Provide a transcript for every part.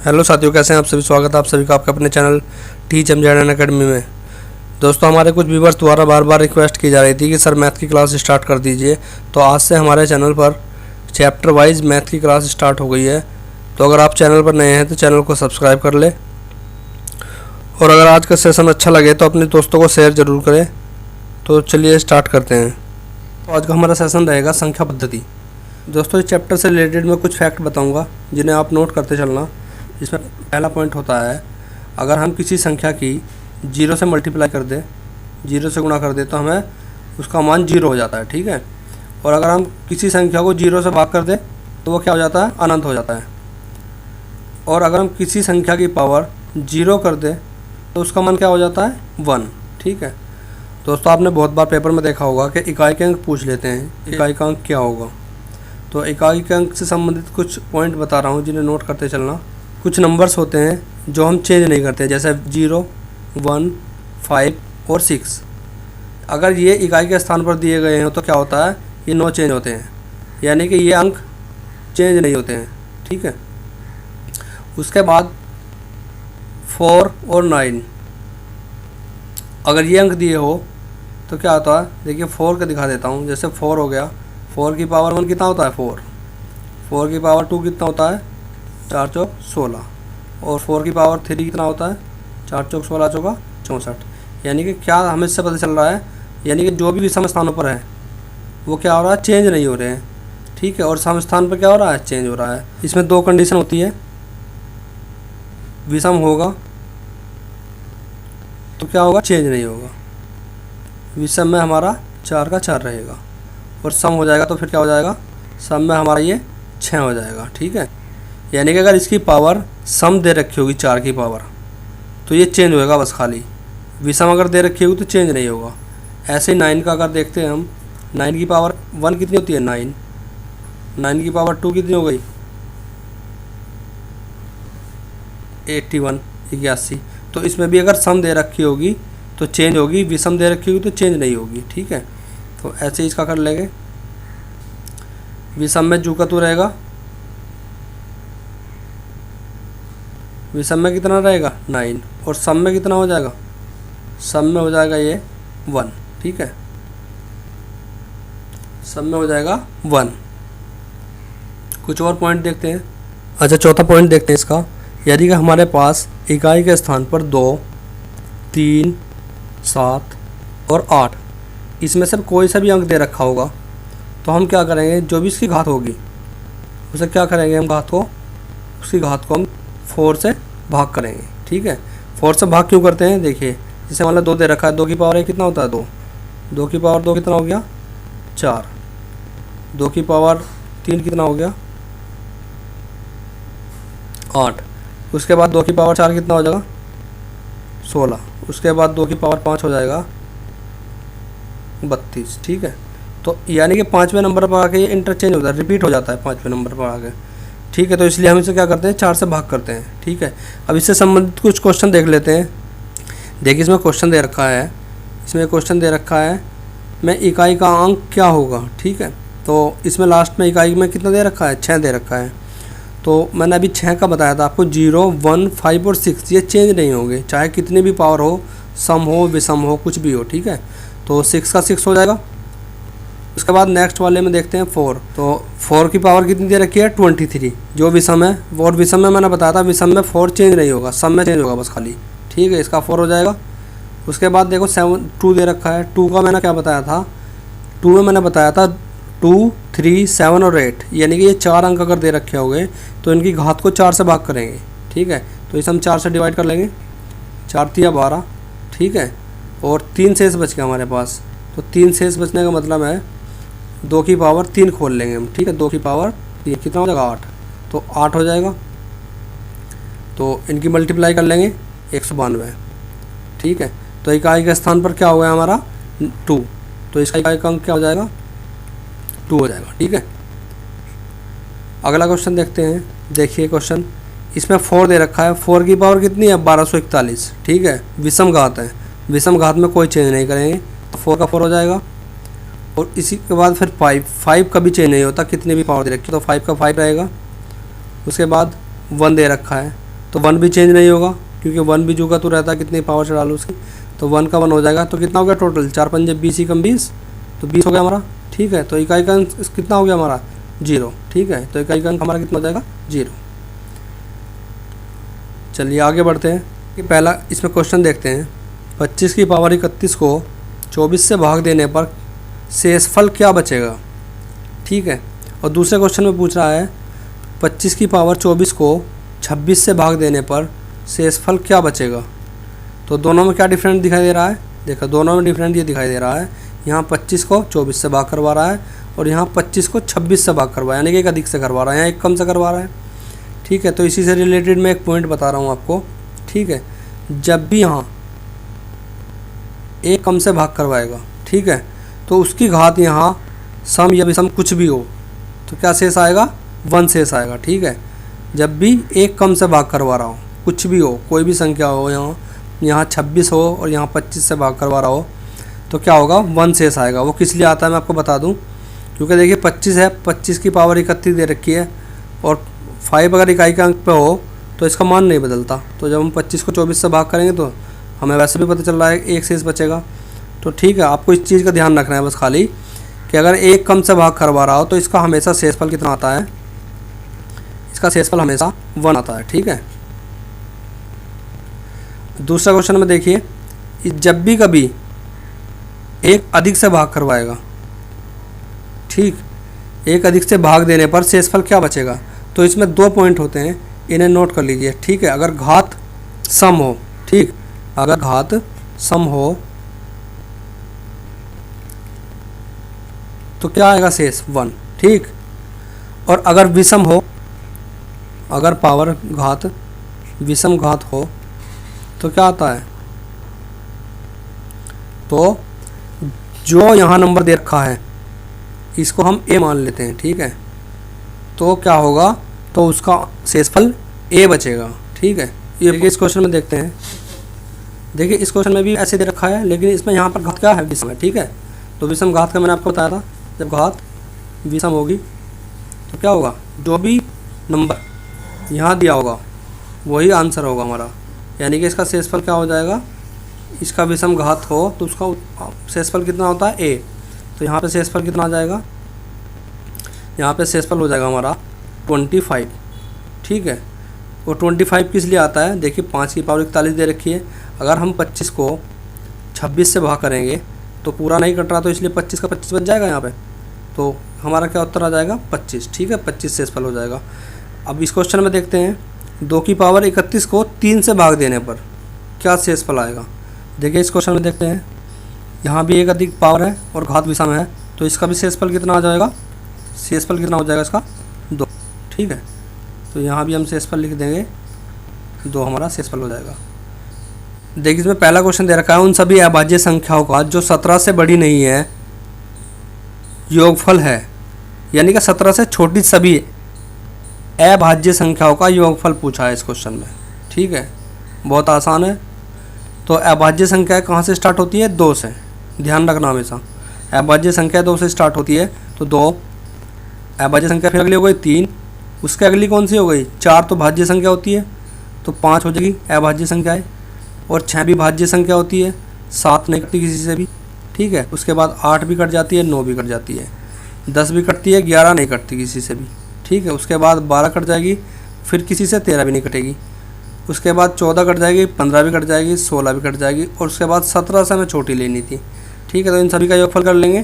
Hello साथियों, कैसे हैं आप सभी। स्वागत है आप सभी का आपके अपने चैनल टीच एमजेड एकेडमी में। दोस्तों, हमारे कुछ व्यूवर्स द्वारा बार बार रिक्वेस्ट की जा रही थी कि सर मैथ की क्लास स्टार्ट कर दीजिए। तो आज से हमारे चैनल पर चैप्टर वाइज मैथ की क्लास स्टार्ट हो गई है। तो अगर आप चैनल पर नए हैं तो चैनल को सब्सक्राइब कर ले, और अगर आज का सेशन अच्छा लगे तो अपने दोस्तों को शेयर ज़रूर करें। तो चलिए स्टार्ट करते हैं। तो आज का हमारा सेशन रहेगा संख्या पद्धति। दोस्तों, इस चैप्टर से रिलेटेड मैं कुछ फैक्ट बताऊँगा जिन्हें आप नोट करते चलना। इसमें पहला पॉइंट होता है, अगर हम किसी संख्या की 0 से मल्टीप्लाई कर दें, 0 से गुणा कर दें तो हमें उसका मान 0 हो जाता है। ठीक है। और अगर हम किसी संख्या को 0 से भाग कर दें तो वो क्या हो जाता है, अनंत हो जाता है। और अगर हम किसी संख्या की पावर 0 कर दें तो उसका मान क्या हो जाता है, 1। ठीक है। दोस्तों, आपने बहुत बार पेपर में देखा होगा कि इकाई के अंक पूछ लेते हैं, इकाई का अंक क्या होगा। तो इकाई के अंक से संबंधित कुछ पॉइंट बता रहा हूँ जिन्हें नोट करते चलना। कुछ नंबर्स होते हैं जो हम चेंज नहीं करते, जैसे 0, 1, 5 और 6। अगर ये इकाई के स्थान पर दिए गए हैं तो क्या होता है, ये नो चेंज होते हैं, यानी कि ये अंक चेंज नहीं होते हैं। ठीक है। उसके बाद 4 और 9, अगर ये अंक दिए हो तो क्या होता है, देखिए 4 का दिखा देता हूँ। जैसे 4 हो गया, 4 की पावर 1 कितना होता है, 4। 4 की पावर 2 कितना होता है, 4 चौक 16। और 4 की पावर 3 कितना होता है, 4 चौक 16 चौका 64। यानी कि क्या हमें इससे पता चल रहा है, यानी कि जो भी विषम स्थानों पर है वो क्या हो रहा है, चेंज नहीं हो रहे हैं। ठीक है। और सम स्थान पर क्या हो रहा है, चेंज हो रहा है। इसमें 2 कंडीशन होती है, विषम होगा तो क्या होगा, चेंज नहीं होगा। विषम में हमारा 4 का 4 रहेगा, और सम हो जाएगा तो फिर क्या हो जाएगा, सम में हमारा ये 6 हो जाएगा। ठीक है। यानी कि अगर इसकी पावर सम दे रखी होगी 4 की पावर तो ये चेंज होएगा बस खाली। विषम अगर दे रखी होगी तो चेंज नहीं होगा। ऐसे ही 9 का अगर देखते हैं हम, 9 की पावर 1 कितनी होती है, 9। 9 की पावर 2 कितनी हो गई, 81, 81। तो इसमें भी अगर सम दे रखी होगी तो चेंज होगी, विषम दे रखी होगी तो चेंज नहीं होगी। ठीक है। तो ऐसे ही इसका कर लेंगे। विषम में जू का तू रहेगा, विषम में कितना रहेगा, 9। और सम में कितना हो जाएगा, सम में हो जाएगा ये 1। ठीक है। सम में हो जाएगा 1। कुछ और पॉइंट देखते हैं। अच्छा, चौथा पॉइंट देखते हैं इसका। यदि कि हमारे पास इकाई के स्थान पर 2, 3, 7 और 8, इसमें से कोई सा भी अंक दे रखा होगा तो हम क्या करेंगे, जो भी इसकी घात होगी उसे क्या करेंगे, हम घात को, उसकी घात को हम 4 से भाग करेंगे। ठीक है। 4 से भाग क्यों करते हैं, देखिए जैसे मान लो 2 दे रखा है, 2 की पावर 1 कितना होता है, 2। 2 की पावर 2 कितना हो गया, 4। 2 की पावर 3 कितना हो गया, 8। उसके बाद 2 की पावर 4 कितना हो जाएगा, 16। उसके बाद 2 की पावर 5 हो जाएगा 32। ठीक है। तो यानी कि 5वें नंबर पर आके ये इंटरचेंज होता है, रिपीट हो जाता है 5वें नंबर पर आके। ठीक है। तो इसलिए हम इसे क्या करते हैं, 4 से भाग करते हैं। ठीक है। अब इससे संबंधित कुछ क्वेश्चन देख लेते हैं। देखिए इसमें क्वेश्चन दे रखा है, इसमें क्वेश्चन दे रखा है मैं इकाई का अंक क्या होगा। ठीक है। तो इसमें लास्ट में इकाई में कितना दे रखा है, 6 दे रखा है। तो मैंने अभी 6 का बताया था आपको, 0, 1, 5 और 6 ये चेंज नहीं होंगे, चाहे कितनी भी पावर हो, सम हो, विषम हो, कुछ भी हो। ठीक है। तो 6 का 6 हो जाएगा। उसके बाद नेक्स्ट वाले में देखते हैं 4। तो 4 की पावर कितनी दे रखी है, 23, जो विषम है। और विषम में मैंने बताया था, विषम में 4 चेंज नहीं होगा, सम में चेंज होगा बस खाली। ठीक है। इसका 4 हो जाएगा। उसके बाद देखो 2 दे रखा है। 2 का मैंने क्या बताया था, 2 में मैंने बताया था 2, 3, 7 और 8, यानी कि ये 4 अंक अगर दे रखे होंगे तो इनकी घात को 4 से भाग करेंगे। ठीक है। तो इसे हम 4 से डिवाइड कर लेंगे, 4 तिया 12। ठीक है। और 3 शेष बच गया हमारे पास। तो 3 शेष बचने का मतलब है 2 की पावर 3 खोल लेंगे हम। ठीक है। 2 की पावर 3 कितना हो जाएगा, 8। तो 8 हो जाएगा। तो इनकी मल्टीप्लाई कर लेंगे, 192। ठीक है। तो इकाई के स्थान पर क्या हो गया हमारा, 2। तो इसका इकाई का अंक क्या हो जाएगा, 2 हो जाएगा। ठीक है। अगला क्वेश्चन देखते हैं। देखिए क्वेश्चन, इसमें 4 दे रखा है। 4 की पावर कितनी है, 1241। ठीक है। विषम घात है, विषम घात में कोई चेंज नहीं करेंगे, तो 4 का 4 हो जाएगा। और इसी के बाद फिर 5 कभी चेंज नहीं होता, कितनी भी पावर दे रखी है, तो 5 का 5 रहेगा। उसके बाद 1 दे रखा है, तो 1 भी चेंज नहीं होगा, क्योंकि 1 भी जो का तो रहता है, कितनी पावर से डालो उसकी, तो 1 का 1 हो जाएगा। तो कितना हो गया टोटल, 4 पंजे 20 ही कम 20, तो 20 हो गया हमारा। ठीक है, तो इकाई का अंक कितना हो गया हमारा 0। ठीक है, तो इकाई का अंक हमारा कितना हो जाएगा 0। चलिए आगे बढ़ते हैं कि पहला इसमें क्वेश्चन देखते हैं। 25 की पावर 31 को 24 से भाग देने पर शेषफल क्या बचेगा। ठीक है, और दूसरे क्वेश्चन में पूछ रहा है 25 की पावर 24 को 26 से भाग देने पर शेषफल क्या बचेगा। तो दोनों में क्या डिफरेंट दिखाई दे रहा है, देखो दोनों में डिफरेंट ये दिखाई दे रहा है, यहाँ 25 को 24 से भाग करवा रहा है और यहाँ 25 को 26 से भाग करवाया, यानी कि एक अधिक से करवा रहा है, यहाँ एक कम से करवा रहा है। ठीक है, तो इसी से रिलेटेड मैं एक पॉइंट बता रहा हूँ आपको। ठीक है, जब भी यहाँ एक कम से भाग करवाएगा, ठीक है, तो उसकी घात यहाँ सम या विषम कुछ भी हो तो क्या शेष आएगा, 1 शेष आएगा। ठीक है, जब भी एक कम से भाग करवा रहा हो, कुछ भी हो, कोई भी संख्या हो, यहाँ 26 हो और यहाँ 25 से भाग करवा रहा हो, तो क्या होगा 1 शेष आएगा। वो किस लिए आता है मैं आपको बता दूँ, क्योंकि देखिए 25 है, 25 की पावर 31 दे रखी है और 5 अगर इकाई के अंक पे हो तो इसका मान नहीं बदलता। तो जब हम 25 को 24 से भाग करेंगे तो हमें वैसे भी पता चल रहा है एक शेष बचेगा। तो ठीक है, आपको इस चीज़ का ध्यान रखना है बस खाली, कि अगर एक कम से भाग करवा रहा हो तो इसका हमेशा शेषफल कितना आता है, इसका शेषफल हमेशा 1 आता है। ठीक है, दूसरा क्वेश्चन में देखिए, जब भी कभी एक अधिक से भाग करवाएगा, ठीक, एक अधिक से भाग देने पर शेषफल क्या बचेगा। तो इसमें 2 पॉइंट होते हैं, इन्हें नोट कर लीजिए। ठीक है, अगर घात सम हो, ठीक, अगर घात सम हो तो क्या आएगा शेष 1। ठीक, और अगर विषम हो, अगर पावर घात विषम घात हो तो क्या आता है, तो जो यहाँ नंबर दे रखा है इसको हम a मान लेते हैं। ठीक है, तो क्या होगा, तो उसका शेषफल a बचेगा। ठीक है, ये इस क्वेश्चन में देखते हैं। देखिए इस क्वेश्चन में भी ऐसे दे रखा है, लेकिन इसमें यहाँ पर घात क्या है, विषम है। ठीक है, तो विषम घात का मैंने आपको बताया था, जब घात विषम होगी तो क्या होगा, जो भी नंबर यहाँ दिया होगा वही आंसर होगा हमारा, यानी कि इसका शेषफल क्या हो जाएगा, इसका विषम घात हो तो उसका शेषफल कितना होता है a। तो यहाँ पे शेषफल कितना आ जाएगा, यहाँ पे शेषफल हो जाएगा हमारा 25। ठीक है, वो 25 किस लिए आता है, देखिए 5 की पावर 41 दे रखी है, अगर हम 25 को 26 से भाग करेंगे तो पूरा नहीं कट रहा, तो इसलिए 25 का 25 बच जाएगा यहाँ पे, तो हमारा क्या उत्तर आ जाएगा 25। ठीक है, 25 शेषफल हो जाएगा। अब इस क्वेश्चन में देखते हैं, 2 की पावर 31 को 3 से भाग देने पर क्या शेषफल आएगा। देखिए इस क्वेश्चन में देखते हैं, यहाँ भी एक अधिक पावर है और घात विषम है, तो इसका भी शेषफल कितना आ जाएगा, शेषफल कितना हो जाएगा इसका 2। ठीक है, तो यहाँ भी हम शेषफल लिख देंगे 2, हमारा शेषफल हो जाएगा। देखिए इसमें पहला क्वेश्चन दे रखा है, उन सभी अभाज्य संख्याओं का जो 17 से बड़ी नहीं है योगफल है, यानी कि 17 से छोटी सभी अभाज्य संख्याओं का योगफल पूछा है इस क्वेश्चन में। ठीक है, बहुत आसान है। तो अभाज्य संख्या कहाँ से स्टार्ट होती है, 2 से, ध्यान रखना हमेशा, अभाज्य संख्या 2 से स्टार्ट होती है। तो 2 अभाज्य संख्या, फिर अगली हो गई 3, उसके अगली कौन सी हो गई 4, तो भाज्य संख्या होती है, तो 5 हो जाएगी अभाज्य संख्याएँ, और 6 भी भाज्य संख्या होती है, 7 नहीं कटती किसी से भी। ठीक है, उसके बाद 8 भी कट जाती है, 9 भी कट जाती है, 10 भी कटती है, 11 नहीं कटती किसी से भी। ठीक है, उसके बाद 12 कट जाएगी, फिर किसी से 13 भी नहीं कटेगी, उसके बाद 14 कट जाएगी, 15 भी कट जाएगी, 16 भी कट जाएगी, और उसके बाद 17 से हमें छोटी लेनी थी। ठीक है, तो इन सभी का योगफल कर लेंगे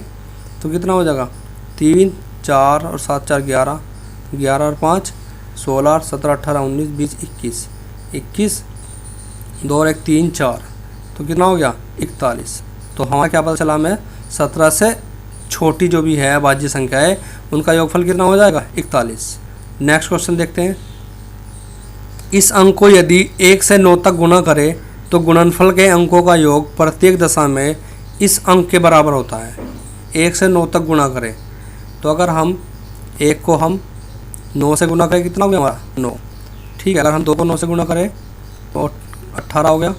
तो कितना हो जाएगा, 3, 4 और 7, 4 11, 11 और 5 16, 17, 18, 19, 20, 21, 21, 2 और 1 3 4, तो कितना हो गया 41। तो हमारा क्या पता चला हमें, 17 से छोटी जो भी है भाज्य संख्या है उनका योगफल कितना हो जाएगा 41। नेक्स्ट क्वेश्चन देखते हैं, इस अंक को यदि 1 से 9 तक गुणा करें तो गुणनफल के अंकों का योग प्रत्येक दशा में इस अंक के बराबर होता है। 1 से 9 तक गुणा करें, तो अगर हम 1 को हम 9 से गुणा करें कितना हो गया हमारा 9। ठीक है, अगर हम 2 को 9 से गुणा करें तो 18 हो गया,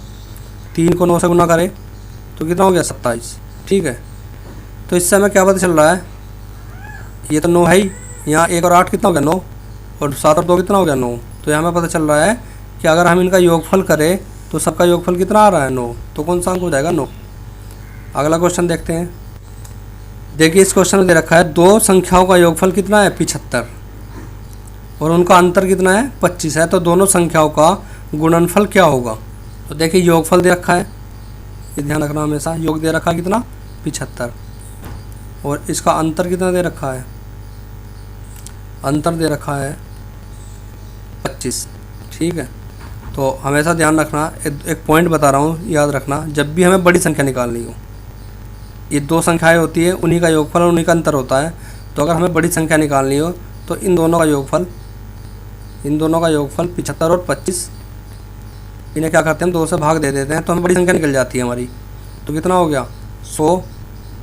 3 को 9 से गुणा करें तो कितना हो गया 27। ठीक है, तो इससे हमें क्या पता चल रहा है, ये तो 9 है ही, यहाँ 1 और 8 कितना हो गया 9, और 7 और 2 कितना हो गया 9। तो यहाँ हमें पता चल रहा है कि अगर हम इनका योगफल करें तो सबका योगफल कितना आ रहा है 9, तो कौन सा अंक हो जाएगा 9। अगला क्वेश्चन देखते हैं। देखिए इस क्वेश्चन में दे रखा है दो संख्याओं का योगफल कितना है 75 और उनका अंतर कितना है 25 है, तो दोनों संख्याओं का गुणनफल क्या होगा। तो देखिए योगफल दे रखा है, ये ध्यान रखना हमेशा, योग दे रखा है कितना 75 और इसका अंतर कितना दे रखा है, अंतर दे रखा है 25। ठीक है, तो हमेशा ध्यान रखना, एक पॉइंट बता रहा हूँ याद रखना, जब भी हमें बड़ी संख्या निकालनी हो, ये दो संख्याएं होती है उन्हीं का योगफल और उन्हीं का अंतर होता है। तो अगर हमें बड़ी संख्या निकालनी हो तो इन दोनों का योगफल 75 और 25, इन्हें क्या करते हैं हम 2 से भाग दे देते हैं तो हमें बड़ी संख्या निकल जाती है हमारी। तो कितना हो गया 100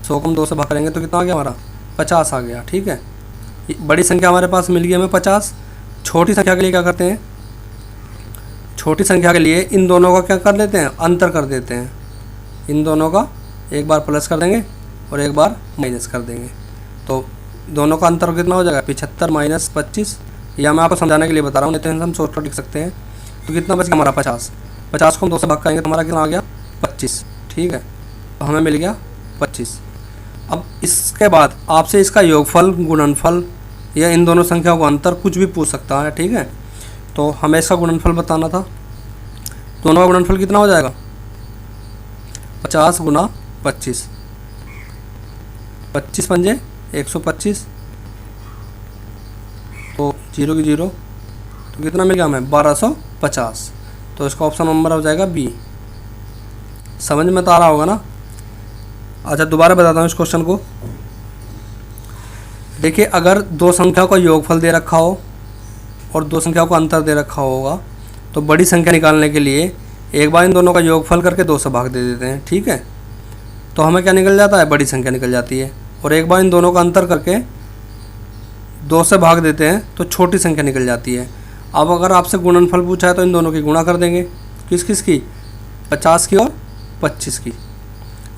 को हम 2 से भाग करेंगे तो कितना आ गया हमारा 50 आ गया। ठीक है, बड़ी संख्या हमारे पास मिल गई हमें 50। छोटी संख्या के लिए क्या करते हैं, छोटी संख्या के लिए इन दोनों का क्या कर लेते हैं, अंतर कर देते हैं। इन दोनों का एक बार प्लस कर देंगे और एक बार माइनस कर देंगे, तो दोनों का अंतर कितना हो जाएगा 75 माइनस 25। या मैं आपको समझाने के लिए बता रहा हूँ, नहीं तो हम शॉर्टकट लिख सकते हैं। तो कितना बच गया हमारा 50 को हम 2 से भाग करेंगे तो हमारा कितना आ गया 25। ठीक है, तो हमें मिल गया 25। अब इसके बाद आपसे इसका योगफल, गुणनफल या इन दोनों संख्याओं का अंतर कुछ भी पूछ सकता है। ठीक है, तो हमें इसका गुणनफल बताना था। दोनों का गुणनफल कितना हो जाएगा 50 गुना 25, 25 पंजे 125, तो 0 की 0, तो कितना मिल गया हमें 1250। तो इसका ऑप्शन नंबर हो जाएगा बी। समझ में तो आ रहा होगा ना। अच्छा दोबारा बताता हूँ इस क्वेश्चन को। देखिए अगर दो संख्याओं का योगफल दे रखा हो और दो संख्याओं का अंतर दे रखा होगा तो बड़ी संख्या निकालने के लिए एक बार इन दोनों का योगफल करके 2 से भाग दे देते हैं। ठीक है, तो हमें क्या निकल जाता है, बड़ी संख्या निकल जाती है। और एक बार इन दोनों का अंतर करके 2 से भाग देते हैं तो छोटी संख्या निकल जाती है। अब अगर आपसे गुणनफल पूछा है तो इन दोनों की गुणा कर देंगे, किस किस की, 50 की और 25 की।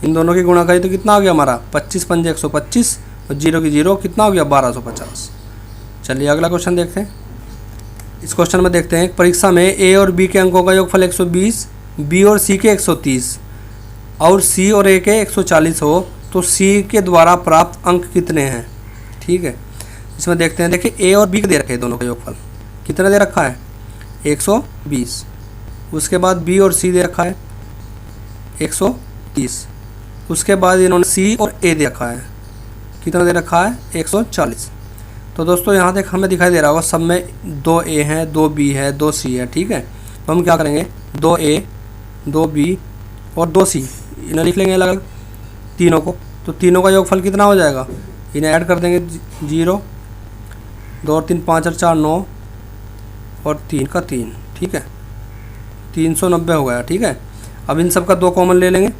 इन दोनों की गुणा करी तो कितना आ गया हमारा 25 पंजे 125 और 0 की 0, कितना हो गया 1250। चलिए अगला क्वेश्चन देखते हैं। इस क्वेश्चन में देखते हैं परीक्षा में ए और बी के अंकों का योगफल 120, बी और सी के 130 और सी और ए के 140 हो तो सी के द्वारा प्राप्त अंक कितने हैं। ठीक है, इसमें देखते हैं। देखिए ए और बी के दे रखे हैं दोनों का योगफल, कितना दे रखा है 120। उसके बाद बी और सी दे रखा है 130। उसके बाद इन्होंने सी और ए दे रखा है, कितना दे रखा है 140। तो दोस्तों यहाँ तक हमें दिखाई दे रहा होगा सब में 2 ए हैं, 2 बी है, 2 सी है। ठीक है, तो हम क्या करेंगे 2 ए 2 बी और 2 सी इन्हें लिख लेंगे अलग अलग तीनों को। तो तीनों का योगफल कितना हो जाएगा, इन्हें ऐड कर देंगे 0, 2 और 3 5 और 4 9 और 3 का 3। ठीक है, 390 हो गया। ठीक है, अब इन सब का 2 कॉमन ले लेंगे,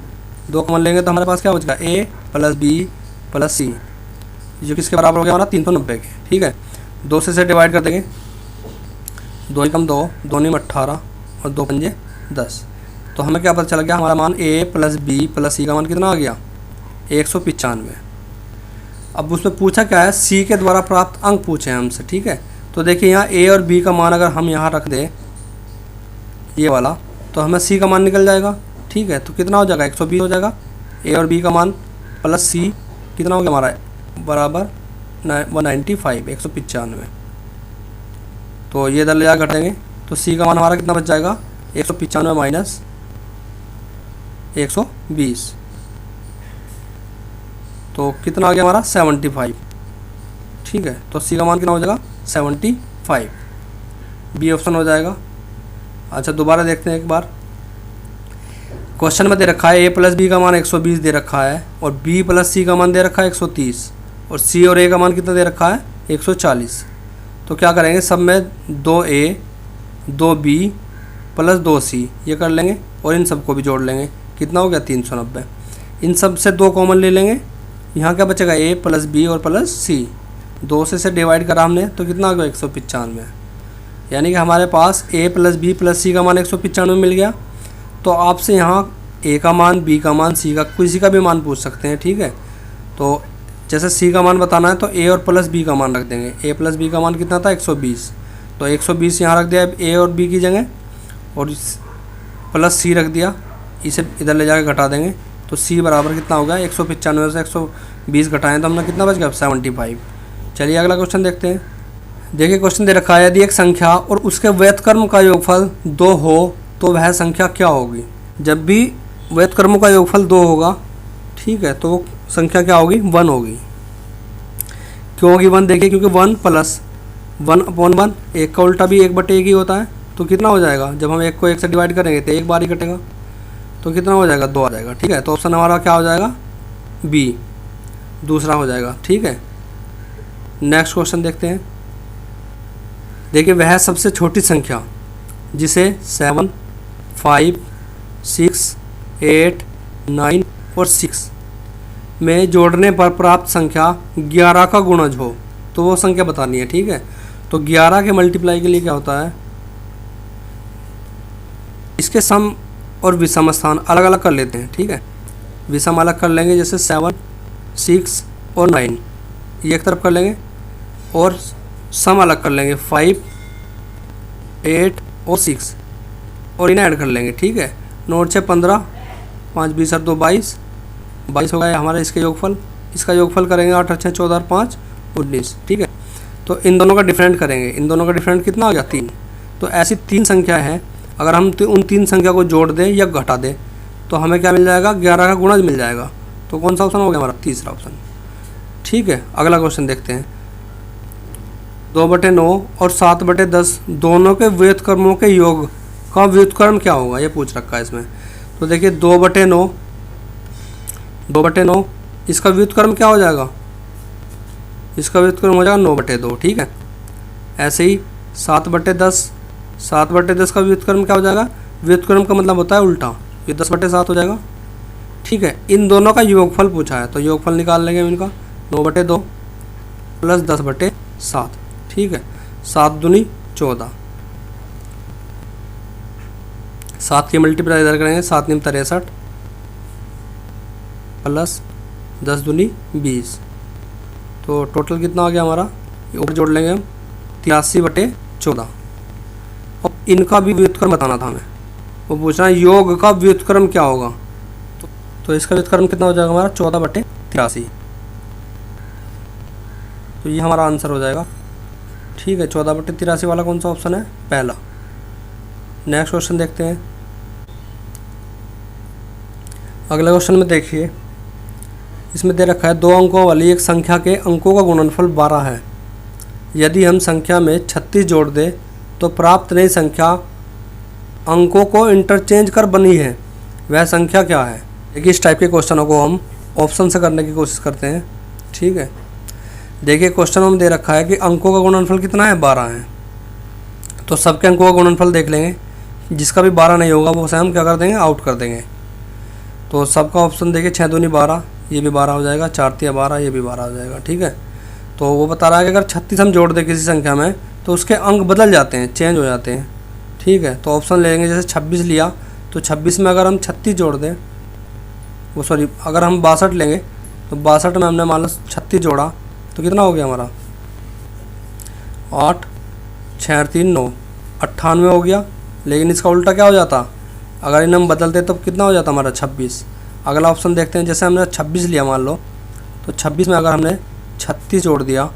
2 कॉमन लेंगे तो हमारे पास क्या बचेगा ए प्लस बी प्लस सी, जो किसके बराबर हो गया हमारा 390 के। ठीक है, 2 से डिवाइड कर देंगे, 2 एकम 2, 2 नीम 18 और 2 पंजे 10। तो हमें क्या पता चल गया, हमारा मान ए प्लस बी प्लस सी का मान कितना आ गया 195। अब उसमें पूछा क्या है, सी के द्वारा प्राप्त अंक पूछे हैं हमसे। ठीक है, तो देखिए यहाँ ए और बी का मान अगर हम यहाँ रख दें ये वाला तो हमें सी का मान निकल जाएगा। ठीक है, तो कितना हो जाएगा 120 हो जाएगा। ए और बी का मान प्लस सी कितना हो गया हमारा बराबर 195 195। तो ये इधर ले जा घट देंगे तो सी का मान हमारा कितना बच जाएगा 195 माइनस 120, तो कितना आ गया हमारा 75। ठीक है, तो सी का मान कितना हो जाएगा 75, बी ऑप्शन हो जाएगा। अच्छा दोबारा देखते हैं एक बार। क्वेश्चन में दे रखा है ए प्लस बी का मान 120 दे रखा है और बी प्लस सी का मान दे रखा है 130 और सी और ए का मान कितना दे रखा है 140। तो क्या करेंगे, सब में 2a 2b प्लस 2c ये कर लेंगे और इन सबको भी जोड़ लेंगे, कितना हो गया 390। इन सब से 2 कॉमन ले लेंगे, यहाँ क्या बचेगा a प्लस बी और प्लस सी, 2 से डिवाइड करा हमने तो कितना हो गया 195। यानी कि हमारे पास a प्लस बी प्लस सी का मान 195 मिल गया। तो आपसे यहाँ a का मान, b का मान, c का किसी का भी मान पूछ सकते हैं। ठीक है, तो जैसे c का मान बताना है तो a और प्लस b का मान रख देंगे। a प्लस b का मान कितना था 120, तो 120 यहाँ रख दिया a और b की जगह और प्लस सी रख दिया, इसे इधर ले जाकर घटा देंगे तो सी बराबर कितना होगा 195 से 120 घटाएं तो हमने कितना बच गया 75। चलिए अगला क्वेश्चन देखते हैं। देखिए क्वेश्चन दे रखा है, यदि एक संख्या और उसके व्युत्क्रम का योगफल 2 हो तो वह संख्या क्या होगी। जब भी व्युत्क्रमों का योगफल 2 होगा, ठीक है, तो वो संख्या क्या होगी 1 होगी। क्यों होगी 1, देखिए क्योंकि 1 प्लस 1/1, एक का उल्टा भी 1/1 ही होता है, तो कितना हो जाएगा जब हम 1 को 1 से डिवाइड करेंगे तो एक बार ही कटेगा, तो कितना हो जाएगा 2 आ जाएगा। ठीक है, तो ऑप्शन हमारा क्या हो जाएगा बी, दूसरा हो जाएगा। ठीक है, नेक्स्ट क्वेश्चन देखते हैं। देखिए वह सबसे छोटी संख्या जिसे 7, 5, 6, 8, 9 और 6 में जोड़ने पर प्राप्त संख्या 11 का गुणज हो तो वो संख्या बतानी है। ठीक है, तो 11 के मल्टीप्लाई के लिए क्या होता है, इसके सम और विषम स्थान अलग अलग कर लेते हैं। ठीक है, विषम अलग कर लेंगे, जैसे 7, 6 और 9 ये एक तरफ कर लेंगे, और सम अलग कर लेंगे 5, 8 और 6 और इन्हें ऐड कर लेंगे। ठीक है, 9 और 6 15, 5 20 और 2 22, 22 हो गया हमारा इसके योगफल। इसका योगफल करेंगे 8 और 6 14 और 5 19। ठीक है, तो इन दोनों का डिफरेंट करेंगे, इन दोनों का डिफरेंट कितना हो गया 3। तो ऐसी 3 संख्या है, अगर हम उन 3 संख्या को जोड़ दें या घटा दें तो हमें क्या मिल जाएगा 11 का गुणज मिल जाएगा। तो कौन सा ऑप्शन हो गया हमारा, तीसरा ऑप्शन। ठीक है, अगला क्वेश्चन देखते हैं। 2/9 और 7/10 दोनों के व्युत्क्रमों के योग का व्युत्क्रम क्या होगा, ये पूछ रखा है इसमें। तो देखिए 2/9 इसका व्युत्क्रम क्या हो जाएगा, इसका व्युत्क्रम हो जाएगा 9/2। ठीक है, ऐसे ही 7/10 का व्युत्क्रम क्या हो जाएगा, व्युत्क्रम का मतलब होता है उल्टा, ये 10/7 हो जाएगा। ठीक है, इन दोनों का योगफल पूछा है तो योगफल निकाल लेंगे इनका, 9/2 प्लस 10/7। ठीक है, 7 दूनी 14, 7 की मल्टीप्लाई इधर करेंगे, 7 9 63 प्लस 10 दूनी 20, तो टोटल कितना आ गया हमारा, ऊपर जोड़ लेंगे हम 83/14। और इनका भी व्युत्क्रम बताना था हमें, वो पूछना है योग का व्युत्क्रम क्या होगा। तो इसका व्युत्क्रम कितना हो जाएगा हमारा 14/83, तो ये हमारा आंसर हो जाएगा। ठीक है, 14/83 वाला कौन सा ऑप्शन है, पहला। नेक्स्ट क्वेश्चन देखते हैं। अगले क्वेश्चन में देखिए, इसमें दे रखा है 2 अंकों वाली एक संख्या के अंकों का गुणनफल 12 है। यदि हम संख्या में 36 जोड़ दें तो प्राप्त नई संख्या अंकों को इंटरचेंज कर बनी है, वह संख्या क्या है। देखिए इस टाइप के क्वेश्चनों को हम ऑप्शन से करने की कोशिश करते हैं। ठीक है, देखिए क्वेश्चन में दे रखा है कि अंकों का गुणनफल कितना है, 12 है। तो सबके अंकों का गुणनफल देख लेंगे, जिसका भी 12 नहीं होगा वो से हम क्या कर देंगे, आउट कर देंगे। तो सबका ऑप्शन देखिए 6 दूनी 12, ये भी 12 हो जाएगा, 4 3 12, ये भी 12 हो जाएगा। ठीक है, तो वो बता रहा है कि अगर 36 हम जोड़ दें किसी संख्या में तो उसके अंक बदल जाते हैं, चेंज हो जाते हैं। ठीक है, तो ऑप्शन लेंगे, जैसे 26 लिया तो 26 में अगर हम 36 जोड़ दें, वो सॉरी अगर हम 62 लेंगे तो 62 में हमने मान लो 36 जोड़ा तो कितना हो गया हमारा 8 6 3 9 98 हो गया। लेकिन इसका उल्टा क्या हो जाता, अगर इन हम बदलते तो कितना हो जाता हमारा 26। अगला ऑप्शन देखते हैं, जैसे हमने 26 लिया मान लो, तो 26 में अगर हमने 36 जोड़ दिया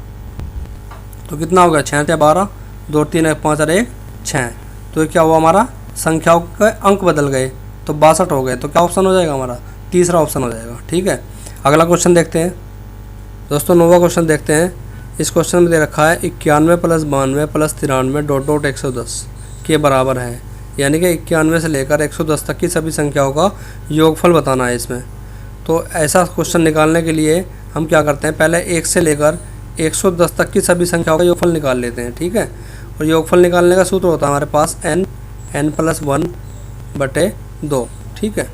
तो कितना हो गया 6 3 12, 2 3 1 5 और 1 6। तो ये क्या हुआ, हमारा संख्याओं के अंक बदल गए तो 62 हो गए। तो क्या ऑप्शन हो जाएगा हमारा, तीसरा ऑप्शन हो जाएगा। ठीक है, अगला क्वेश्चन देखते हैं दोस्तों, 9वां क्वेश्चन देखते हैं। इस क्वेश्चन में दे रखा है 91 + 92 + 93 ... 110 के बराबर है। यानी कि 91 से लेकर 110 तक की सभी संख्याओं का योगफल बताना है इसमें। तो ऐसा क्वेश्चन निकालने के लिए हम क्या करते हैं, पहले 1 से लेकर 110 तक की सभी संख्याओं का योगफल निकाल लेते हैं। ठीक है, और योगफल निकालने का सूत्र होता है हमारे पास n + 1/2। ठीक है,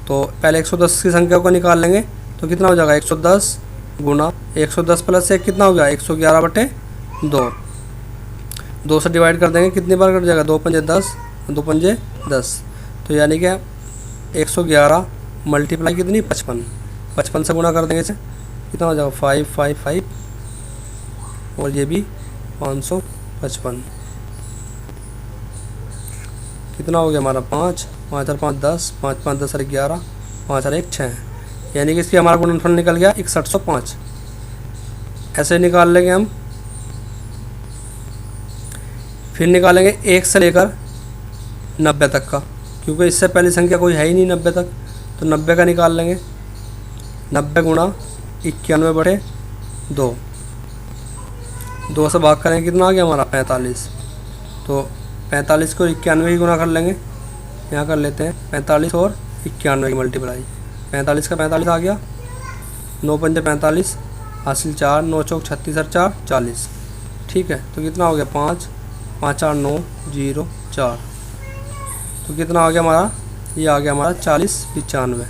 तो पहले 110 की संख्या को निकाल लेंगे तो कितना हो जाएगा 110 गुना 110 + 1 कितना हो गया 111/2। 2 से डिवाइड कर देंगे, कितनी बार कट जाएगा 2 पंजे 10, 2 पंजे 10। तो यानी कि 111 मल्टीप्लाई कितनी 55 से गुना कर देंगे, इसे कितना हो जाएगा 555 और ये भी 555। कितना हो गया हमारा 5, 5 और 5 10, 5 5 10 और 11, 5 और 1 6, यानी कि इसकी हमारा गुणनफल निकल गया 6105। ऐसे निकाल लेंगे हम। फिर निकालेंगे 1 से लेकर 90 तक का, क्योंकि इससे पहली संख्या कोई है ही नहीं 90 तक, तो 90 का निकाल लेंगे। 90 गुणा 91/2, 2 से भाग करेंगे कितना आ गया हमारा 45, तो 45 को 91 ही गुना कर लेंगे। यहाँ कर लेते हैं 45 और 91 की मल्टीप्लाई, 45 का 45 आ गया, 9 पंजे 45, हासिल 4, 9 चौक 36 और 4 40। ठीक है, तो कितना हो गया 5 5 4 9 0 4, तो कितना आ गया हमारा, ये आ गया हमारा 40 95,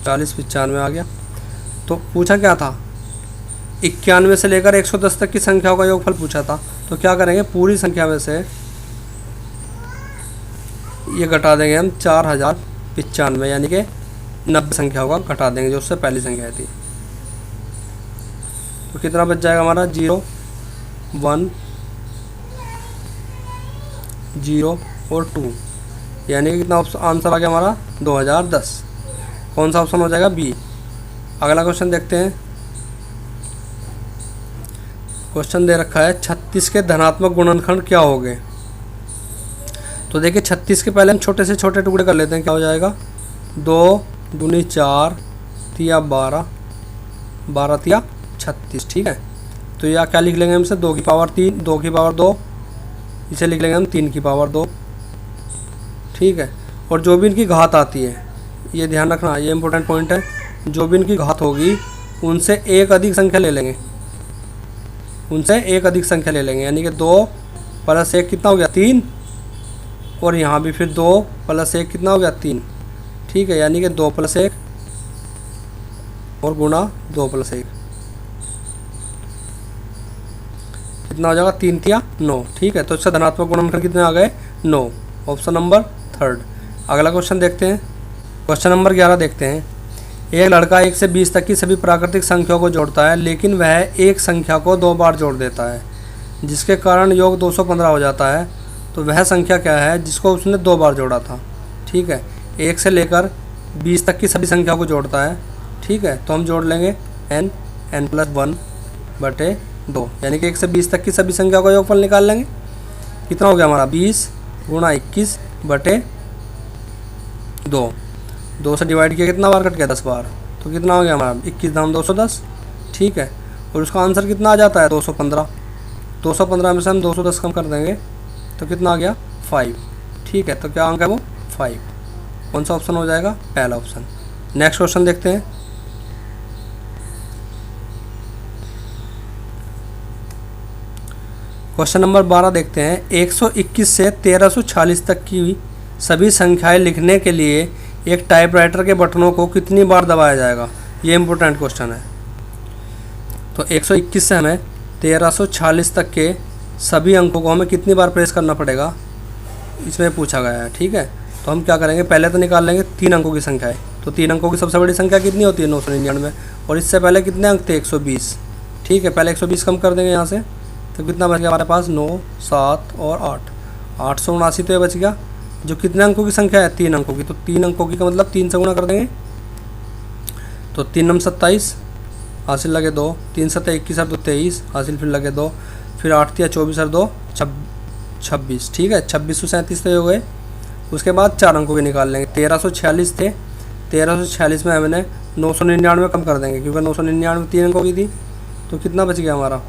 40 95 आ गया। तो पूछा क्या था, 91 से लेकर 110 तक की संख्याओं का योगफल पूछा था। तो क्या करेंगे, पूरी संख्या में से ये घटा देंगे हम 4095, यानी कि 90 संख्याओं का घटा देंगे जो उससे पहली संख्या थी। तो कितना बच जाएगा हमारा 0 1 0 और 2, यानी कि कितना आंसर आ गया हमारा 2010। कौन सा ऑप्शन हो जाएगा, बी। अगला क्वेश्चन देखते हैं। क्वेश्चन दे रखा है 36 के धनात्मक गुणनखंड क्या होंगे। तो देखिए 36 के पहले हम छोटे से छोटे टुकड़े कर लेते हैं, क्या हो जाएगा 2 दूनी 4 तिया 12, 12 तिया 36। ठीक है, तो यह क्या लिख लेंगे हमसे 2 की पावर 3, 2 की पावर 2, इसे लिख लेंगे हम 3 की पावर 2। ठीक है, और जो भी इनकी घात आती है, ये ध्यान रखना, ये इंपॉर्टेंट पॉइंट है, जो भी इनकी घात होगी उनसे एक अधिक संख्या ले लेंगे, उनसे एक अधिक संख्या ले लेंगे, यानी कि 2 + 1 कितना हो गया 3, और यहाँ भी फिर 2 + 1 कितना हो गया 3। ठीक है, यानी कि 2 + 1 और गुणा 2 + 1 कितना हो जाएगा 3 तिया 9। ठीक है, तो इसका धनात्मक गुणनखंड कितने आ गए 9, ऑप्शन नंबर 3। अगला क्वेश्चन देखते हैं, क्वेश्चन नंबर 11 देखते हैं। एक लड़का 1 से 20 तक की सभी प्राकृतिक संख्याओं को जोड़ता है, लेकिन वह एक संख्या को 2 बार जोड़ देता है, जिसके कारण योग 215 हो जाता है। तो वह संख्या क्या है जिसको उसने 2 बार जोड़ा था। ठीक है, 1 से लेकर 20 तक की सभी संख्याओं को जोड़ता है। ठीक है, तो हम जोड़ लेंगे n + 1/2, यानी कि 1 से 20 तक की सभी संख्याओं का योगफल निकाल लेंगे। कितना हो गया हमारा 20 गुणा 21/2, 2 से डिवाइड किया कितना बार कट गया 10 बार, तो कितना हो गया हमारा 21 दाम 210। ठीक है, और उसका आंसर कितना आ जाता है 215। 215 में से हम 210 कम कर देंगे तो कितना आ गया 5। ठीक है, तो क्या अंक है वो 5। कौन सा ऑप्शन हो जाएगा, पहला ऑप्शन। नेक्स्ट क्वेश्चन देखते हैं। क्वेश्चन नंबर 12 देखते हैं। 121 से 1346 तक की सभी संख्याएं लिखने के लिए एक टाइपराइटर के बटनों को कितनी बार दबाया जाएगा, ये इंपॉर्टेंट क्वेश्चन है। तो 121 से हमें 1346 तक के सभी अंकों को हमें कितनी बार प्रेस करना पड़ेगा, इसमें पूछा गया है। ठीक है, तो हम क्या करेंगे, पहले तो निकाल लेंगे 3 अंकों की संख्या है। तो 3 अंकों की सबसे बड़ी संख्या कितनी होती है 999, और इससे पहले कितने अंक थे 120। ठीक है, पहले 120 कम कर देंगे यहाँ से, तो कितना बच गया हमारे पास 9 7 और 8, 879। तो ये बच गया, जो कितने अंकों की संख्या है 3 अंकों की, तो 3 अंकों की का मतलब 3 से गुणा कर देंगे, तो 3 नम 27, हासिल लगे 2, 3 7 21 और 2 23, हासिल फिर लगे 2, फिर 8 तिया 24 और 2 26। ठीक है, 2637 तो हो गए। उसके बाद 4 अंकों के निकाल लेंगे। 1346 थे, 1346 में हमने 999 कम कर देंगे, क्योंकि 999 3 अंकों की थी। तो कितना बच गया हमारा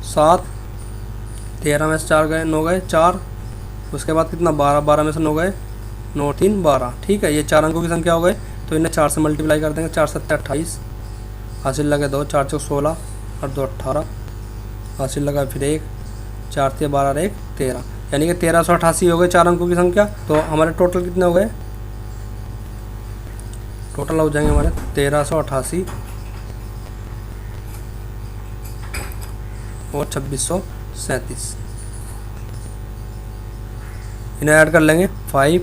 7, 13 में से 4 गए 9 गए 4, उसके बाद कितना 12, 12 में से 9 गए 9 3 12। ठीक है, ये 4 अंकों की संख्या हो गए, तो इन्हें 4 से मल्टीप्लाई कर देंगे। 4 7 28, हासिल लगे 2, 4 चौक 16 और 2 18, हासिल लगा फिर 1, 4 3 12 और 1 13, यानी कि 1388 हो गए 4 अंकों की संख्या। तो हमारे टोटल कितने हो गए, टोटल हो जाएंगे हमारे 1388 और 2637। इन्हें ऐड कर लेंगे 5,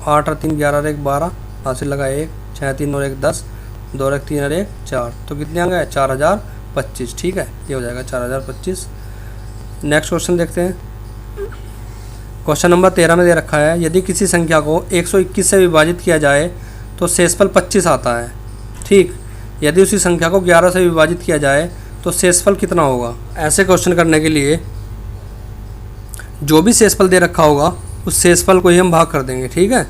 8 और 3 11 और 1 12, हासिल लगा 1, 6 3 और 1 10, 2 और 1 3 और 1 4, तो कितने आ गए 4025। ठीक है, ये हो जाएगा 4025। नेक्स्ट क्वेश्चन देखते हैं। क्वेश्चन नंबर 13 में दे रखा है, यदि किसी संख्या को 121 से विभाजित किया जाए तो शेषफल 25 आता है। ठीक, यदि उसी संख्या को 11 से विभाजित किया जाए तो शेषफल कितना होगा। ऐसे क्वेश्चन करने के लिए जो भी शेषफल दे रखा होगा उस शेषफल को ही हम भाग कर देंगे। ठीक है,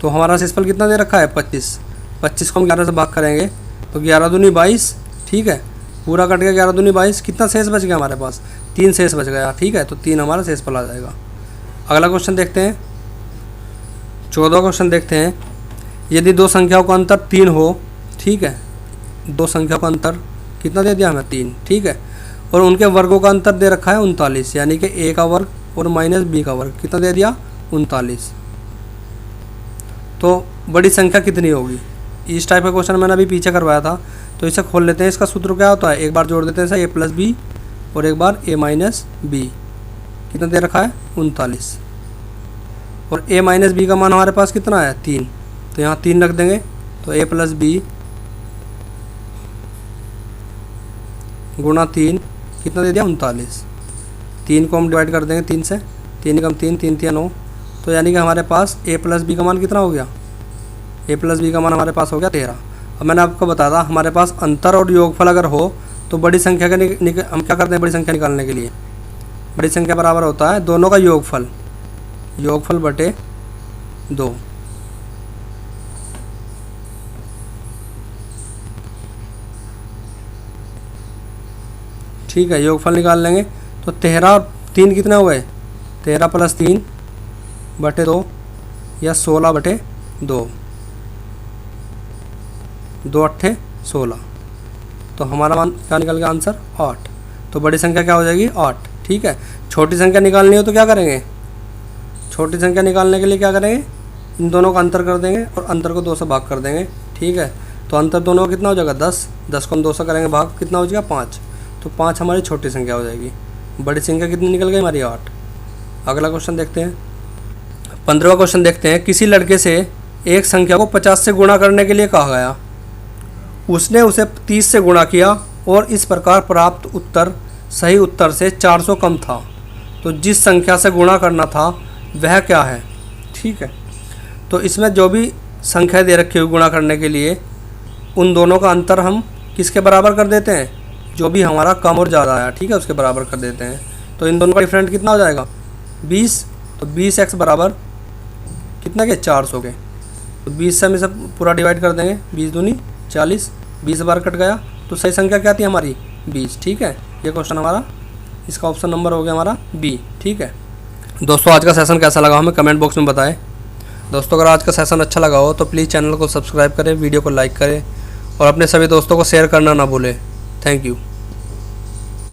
तो हमारा शेषफल कितना दे रखा है 25। 25 को हम 11 से भाग करेंगे तो 11 दूनी 22। ठीक है, पूरा कट गया 11 दूनी 22। कितना शेष बच गया हमारे पास, 3 शेष बच गया। ठीक है, तो 3 हमारा शेषफल आ जाएगा। अगला क्वेश्चन देखते हैं, 14वां क्वेश्चन देखते हैं। यदि दो संख्याओं का अंतर 3 हो, ठीक है, दो संख्याओं का अंतर कितना दे दिया हमें 3। ठीक है, और उनके वर्गों का अंतर दे रखा है 39, यानी कि a का वर्ग और माइनस b का वर्ग कितना दे दिया 39। तो बड़ी संख्या कितनी होगी। इस टाइप का क्वेश्चन मैंने अभी पीछे करवाया था, तो इसे खोल लेते हैं। इसका सूत्र क्या होता है, एक बार जोड़ देते हैं a प्लस बी और एक बार a माइनस बी। कितना दे रखा है 39, और a माइनस बी का मान हमारे पास कितना है 3, तो यहाँ 3 रख देंगे। तो a प्लस बी गुणा 3 कितना दे दिया 39। 3 को हम डिवाइड कर देंगे 3 से, 3 कम 3, 3 3 9। तो यानी कि हमारे पास a प्लस बी का मान कितना हो गया, a प्लस बी का मान हमारे पास हो गया 13। अब मैंने आपको बताया था हमारे पास अंतर और योगफल अगर हो तो बड़ी संख्या का हम क्या करते हैं, बड़ी संख्या निकालने के लिए बड़ी संख्या बराबर होता है दोनों का योगफल, योगफल बटे 2। ठीक है, योगफल निकाल लेंगे तो 13 और 3 कितना हुए, 13 प्लस 3 बटे 2 या 16 बटे 2, 2 अट्ठे 16। तो हमारा मान क्या निकल गया आंसर 8। तो बड़ी संख्या क्या हो जाएगी 8। ठीक है, छोटी संख्या निकालनी हो तो क्या करेंगे, छोटी संख्या निकालने के लिए क्या करेंगे, इन दोनों का अंतर कर देंगे और अंतर को 2 से भाग कर देंगे। ठीक है, तो अंतर दोनों का कितना हो जाएगा 10, 10 को हम 2 से करेंगे भाग, कितना हो जाएगा 5। तो 5 हमारी छोटी संख्या हो जाएगी। बड़ी संख्या कितनी निकल गई हमारी 8। अगला क्वेश्चन देखते हैं, 15वां क्वेश्चन देखते हैं। किसी लड़के से एक संख्या को 50 से गुणा करने के लिए कहा गया, उसने उसे 30 से गुणा किया और इस प्रकार प्राप्त उत्तर सही उत्तर से 400 कम था। तो जिस संख्या से गुणा करना था वह क्या है। ठीक है, तो इसमें जो भी संख्या दे रखी हुई गुणा करने के लिए उन दोनों का अंतर हम किसके बराबर कर देते हैं, जो भी हमारा कम और ज़्यादा आया। ठीक है, उसके बराबर कर देते हैं। तो इन दोनों का डिफरेंट कितना हो जाएगा 20। तो 20x बराबर कितना के 400 के। तो 20 से हम इसे पूरा डिवाइड कर देंगे, 20 दूनी 40, 20 बार कट गया। तो सही संख्या क्या थी हमारी 20। ठीक है, ये क्वेश्चन हमारा, इसका ऑप्शन नंबर हो गया हमारा बी। ठीक है दोस्तों, आज का सेशन कैसा लगा हमें कमेंट बॉक्स में बताएं। दोस्तों अगर आज का सेशन अच्छा लगा हो तो प्लीज़ चैनल को सब्सक्राइब करें, वीडियो को लाइक करें और अपने सभी दोस्तों को शेयर करना ना भूलें। Thank you.